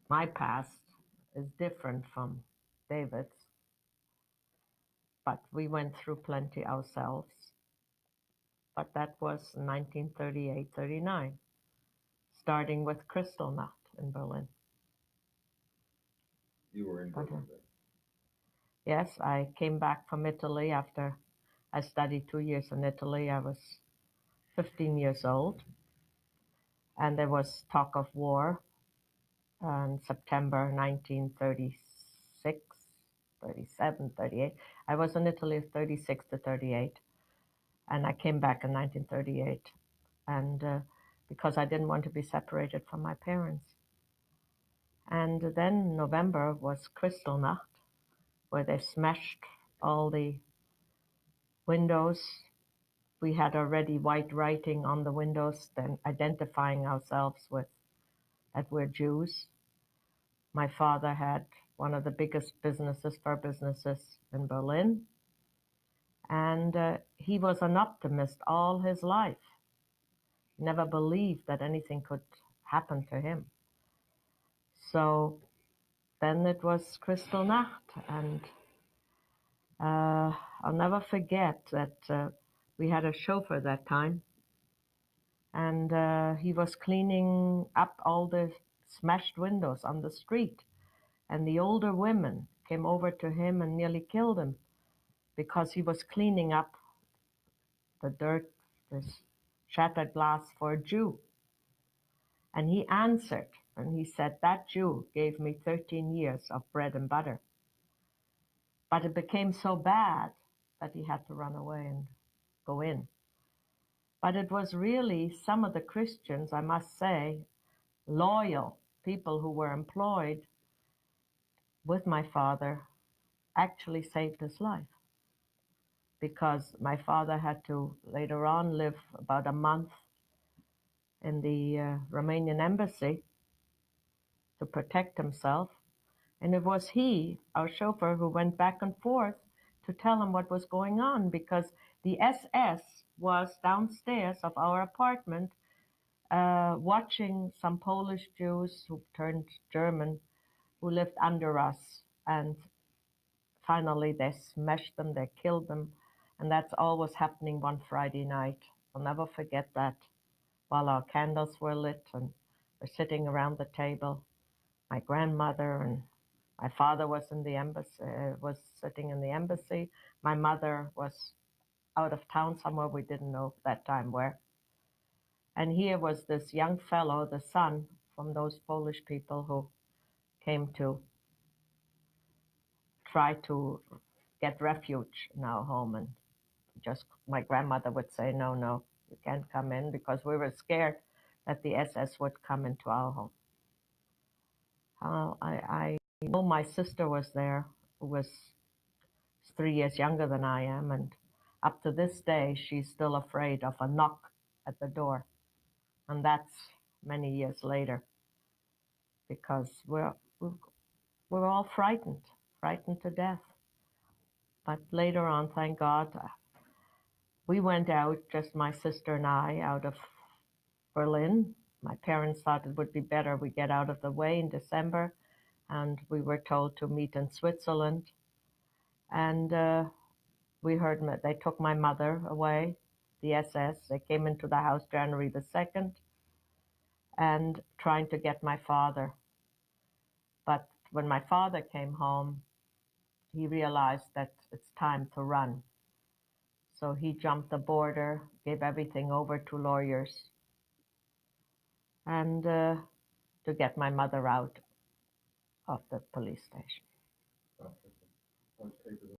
My past is different from David's, but we went through plenty ourselves. But that was 1938-39, starting with Kristallnacht in Berlin. You were in Berlin then? Yes, I came back from Italy after I studied 2 years in Italy. I was 15 years old, and there was talk of war in September 1936, 37, 38. I was in Italy 36 to 38, and I came back in 1938, and because I didn't want to be separated from my parents. And then November was Kristallnacht, where they smashed all the windows. We had already white writing on the windows, then identifying ourselves with that we're Jews. My father had one of the biggest fur businesses in Berlin, and he was an optimist all his life. He never believed that anything could happen to him. So then it was Kristallnacht, and I'll never forget that we had a chauffeur that time, and he was cleaning up all the smashed windows on the street. And the older women came over to him and nearly killed him because he was cleaning up the dirt, this shattered glass for a Jew. And he answered, and he said, "That Jew gave me 13 years of bread and butter." But it became so bad that he had to run away and go in. But it was really some of the Christians, I must say, loyal people who were employed with my father, actually saved his life. Because my father had to later on live about a month in the Romanian embassy to protect himself. And it was he, our chauffeur, who went back and forth to tell him what was going on, because the SS was downstairs of our apartment watching some Polish Jews who turned German who lived under us. And finally they smashed them, they killed them. And that's all was happening one Friday night. I'll never forget that, while our candles were lit and we're sitting around the table. My grandmother and my father was in the embassy, was sitting in the embassy. My mother was out of town somewhere, we didn't know that time where. And here was this young fellow, the son from those Polish people who came to try to get refuge in our home. And just my grandmother would say, "No, no, you can't come in," because we were scared that the SS would come into our home. I know my sister was there, who was 3 years younger than I am, and up to this day, she's still afraid of a knock at the door. And that's many years later, because we're all frightened to death. But later on, thank God, we went out, just my sister and I, out of Berlin. My parents thought it would be better we get out of the way in December, and we were told to meet in Switzerland. And we heard they took my mother away, the SS. They came into the house January the 2nd and trying to get my father. But when my father came home, he realized that it's time to run. So he jumped the border, gave everything over to lawyers, and to get my mother out of the police station.